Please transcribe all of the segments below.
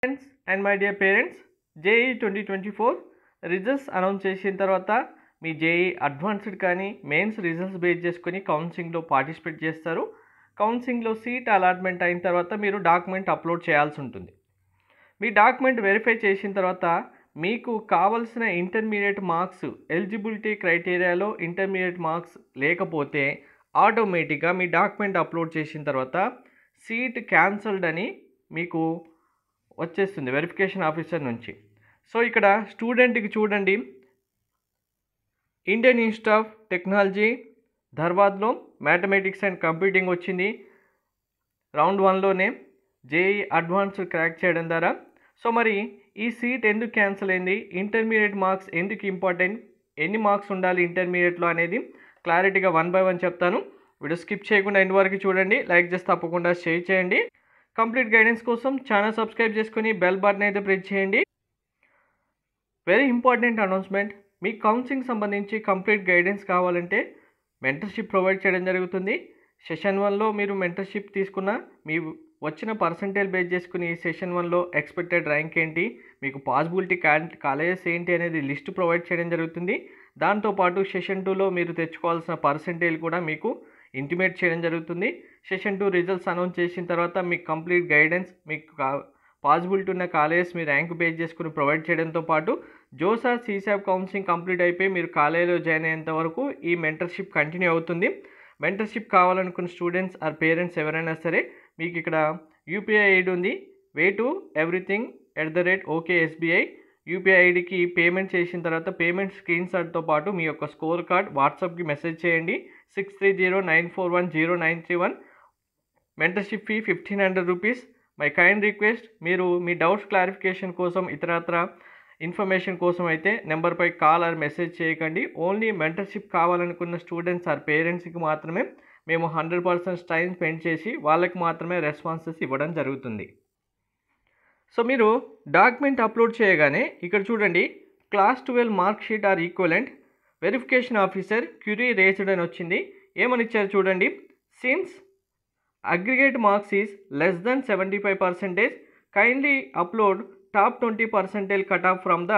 Friends and my dear parents, JEE 2024 results announce చేసిన తర్వాత మీ JEE advanced కానీ mains results base చేసుకొని కౌన్సిలింగ్లో పార్టిసిపేట్ చేస్తారు. కౌన్సిలింగ్లో సీట్ అలాట్మెంట్ అయిన తర్వాత మీరు డాక్యుమెంట్ అప్లోడ్ చేయాల్సి ఉంటుంది. మీ డాక్యుమెంట్ వెరిఫై చేసిన తర్వాత మీకు కావాల్సిన ఇంటర్మీడియట్ మార్క్స్ ఎలిజిబిలిటీ క్రైటీరియాలో ఇంటర్మీడియట్ మార్క్స్ లేకపోతే ఆటోమేటిక్గా మీ డాక్యుమెంట్ అప్లోడ్ చేసిన తర్వాత సీట్ క్యాన్సల్డ్ అని మీకు వచ్చేస్తుంది వెరిఫికేషన్ ఆఫీసర్ నుంచి. సో ఇక్కడ స్టూడెంట్కి చూడండి, ఇండియన్ ఇన్స్టిట్యూట్ ఆఫ్ టెక్నాలజీ ధర్వాద్లో మ్యాథమెటిక్స్ అండ్ కంప్యూటింగ్ వచ్చింది. రౌండ్ 1లోనే JEE అడ్వాన్స్ క్రాక్ చేయడం ద్వారా. సో మరి ఈ సీట్ ఎందుకు క్యాన్సిల్ అయింది, ఇంటర్మీడియట్ మార్క్స్ ఎందుకు ఇంపార్టెంట్, ఎన్ని మార్క్స్ ఉండాలి ఇంటర్మీడియట్లో అనేది క్లారిటీగా 1 by 1 చెప్తాను. వీడియో స్కిప్ చేయకుండా ఎండ్ వరకు చూడండి. లైక్ చేసి తప్పకుండా షేర్ చేయండి. కంప్లీట్ గైడెన్స్ కోసం ఛానల్ సబ్స్క్రైబ్ చేసుకొని బెల్ బటన్ అయితే ప్రెస్ చేయండి. వెరీ ఇంపార్టెంట్ అనౌన్స్మెంట్, మీ కౌన్సిలింగ్ సంబంధించి కంప్లీట్ గైడెన్స్ కావాలంటే మెంటర్షిప్ ప్రొవైడ్ చేయడం జరుగుతుంది. సెషన్ 1లో మీరు మెంటర్షిప్ తీసుకున్న మీ వచ్చిన పర్సంటేజ్ బేస్ చేసుకుని సెషన్ 1లో ఎక్స్పెక్టెడ్ ర్యాంక్ ఏంటి, మీకు పాసిబిలిటీ కాలేజెస్ ఏంటి అనేది లిస్ట్ ప్రొవైడ్ చేయడం జరుగుతుంది. దాంతోపాటు సెషన్ 2లో మీరు తెచ్చుకోవాల్సిన పర్సంటేజ్ కూడా మీకు ఇంటిమేట్ చేయడం జరుగుతుంది. సెషన్ 2 రిజల్ట్స్ అనౌన్స్ చేసిన తర్వాత మీకు కంప్లీట్ గైడెన్స్, మీకు పాసిబిలిటీ ఉన్న కాలేజెస్ మీ ర్యాంక్ బేస్ చేసుకుని ప్రొవైడ్ చేయడంతో పాటు జోసా CSAP కౌన్సిలింగ్ కంప్లీట్ అయిపోయి మీరు కాలేజీలో జాయిన్ అయ్యేంత వరకు ఈ మెంటర్షిప్ కంటిన్యూ అవుతుంది. మెంటర్షిప్ కావాలనుకున్న స్టూడెంట్స్ ఆర్ పేరెంట్స్ ఎవరైనా సరే మీకు ఇక్కడ UPI ఐడి ఉంది, way to everything @OKSBI. UPI ఐడికి పేమెంట్ చేసిన తర్వాత పేమెంట్ స్క్రీన్ షాట్తో పాటు మీ యొక్క స్కోర్ కార్డ్ వాట్సాప్కి మెసేజ్ చేయండి. 6309410931. Mentorship fee 1500 rupees. My kind request, మీరు మీ డౌట్స్ క్లారిఫికేషన్ కోసం ఇతరత్ర ఇన్ఫర్మేషన్ కోసం అయితే నెంబర్పై కాల్ ఆర్ మెసేజ్ చేయకండి. ఓన్లీ మెంటర్షిప్ కావాలనుకున్న స్టూడెంట్స్ ఆర్ పేరెంట్స్కి మాత్రమే మేము 100% టైం స్పెండ్ చేసి వాళ్ళకి మాత్రమే రెస్పాన్సెస్ ఇవ్వడం జరుగుతుంది. సో మీరు డాక్యుమెంట్ అప్లోడ్ చేయగానే ఇక్కడ చూడండి, class 12 mark sheet are equivalent verification officer Curie raised అని వచ్చింది. ఏమని ఇచ్చారు చూడండి, since aggregate marks is less than 75%, kindly upload top 20% cut off from the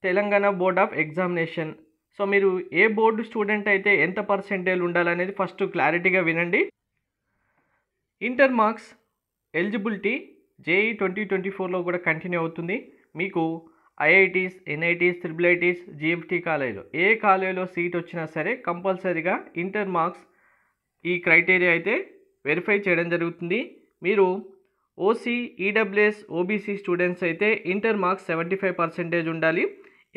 Telangana board of examination. So మీరు ఏ బోర్డు స్టూడెంట్ అయితే ఎంత పర్సెంటేజ్ ఉండాలనేది ఫస్ట్ క్లారిటీగా వినండి. ఇంటర్ మార్క్స్ ఎలిజిబిలిటీ JEE 2024లో కూడా కంటిన్యూ అవుతుంది. మీకు IITs, NITs, IIITs, GFT కాలేజీలో ఏ కాలేజీలో సీట్ వచ్చినా సరే కంపల్సరీగా ఇంటర్ మార్క్స్ ఈ క్రైటీరియా అయితే వెరిఫై చేయడం జరుగుతుంది. మీరు OC, EWS, OBC స్టూడెంట్స్ అయితే ఇంటర్ మార్క్స్ 75% ఉండాలి.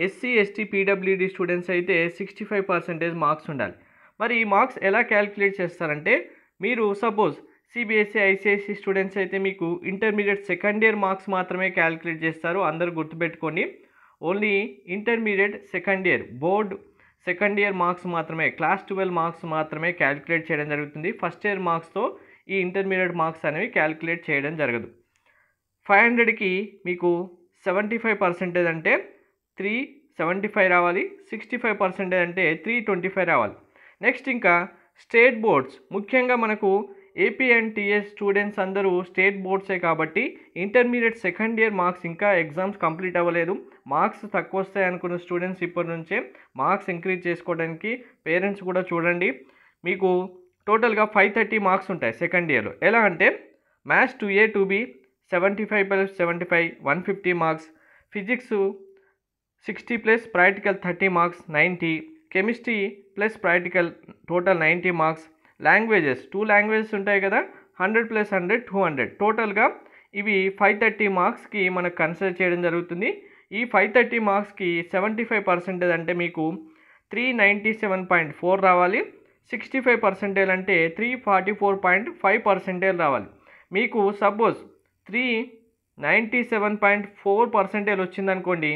SC, ST, PWD స్టూడెంట్స్ అయితే 65% మార్క్స్ ఉండాలి. మరి ఈ మార్క్స్ ఎలా క్యాలిక్యులేట్ చేస్తారంటే, మీరు సపోజ్ CBSE, ICSE స్టూడెంట్స్ అయితే మీకు ఇంటర్మీడియట్ సెకండ్ ఇయర్ మార్క్స్ మాత్రమే క్యాలిక్యులేట్ చేస్తారు. అందరూ గుర్తుపెట్టుకోండి, only intermediate second year board second year marks మాత్రమే, క్లాస్ 12 మార్క్స్ మాత్రమే క్యాలిక్యులేట్ చేయడం జరుగుతుంది. ఫస్ట్ ఇయర్ మార్క్స్తో ఈ ఇంటర్మీడియట్ మార్క్స్ అనేవి క్యాలిక్యులేట్ చేయడం జరగదు. 500కి మీకు 75% అంటే 375 రావాలి, 65% అంటే 325 రావాలి. నెక్స్ట్ ఇంకా స్టేట్ బోర్డ్స్, ముఖ్యంగా మనకు AP and TS స్టూడెంట్స్ అందరూ స్టేట్ బోర్డ్సే కాబట్టి ఇంటర్మీడియట్ సెకండ్ ఇయర్ మార్క్స్ ఇంకా ఎగ్జామ్స్ కంప్లీట్ అవ్వలేదు. మార్క్స్ తక్కువ వస్తాయి అనుకున్న స్టూడెంట్స్ ఇప్పటి నుంచే మార్క్స్ ఇంక్రీజ్ చేసుకోవడానికి పేరెంట్స్ కూడా చూడండి. మీకు టోటల్గా 530 మార్క్స్ ఉంటాయి సెకండ్ ఇయర్లో. ఎలా అంటే maths 2A 2B 75+75 150 marks, physics 60 + practical 30 marks 90, chemistry + practical total 90 marks, languages 2 languages ఉంటాయి కదా, 100 + 100 200. టోటల్గా ఇవి 530 మార్క్స్కి మనకు కన్సిడర్ చేయడం జరుగుతుంది. ఈ 530 మార్క్స్కి 75% అంటే మీకు 397.4 రావాలి, 65% అంటే 344.5% రావాలి. మీకు సపోజ్ 397.4% వచ్చిందనుకోండి,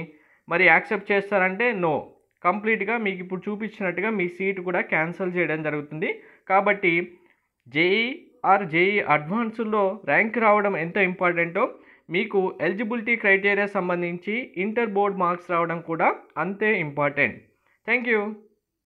మరి యాక్సెప్ట్ చేస్తారంటే నో, కంప్లీట్గా మీకు ఇప్పుడు చూపించినట్టుగా మీ సీట్ కూడా క్యాన్సిల్ చేయడం జరుగుతుంది. కాబట్టి JEE ఆర్ JEE అడ్వాన్స్లో ర్యాంక్ రావడం ఎంత ఇంపార్టెంటో మీకు ఎలిజిబిలిటీ క్రైటీరియా సంబంధించి ఇంటర్ బోర్డ్ మార్క్స్ రావడం కూడా అంతే ఇంపార్టెంట్. Thank you.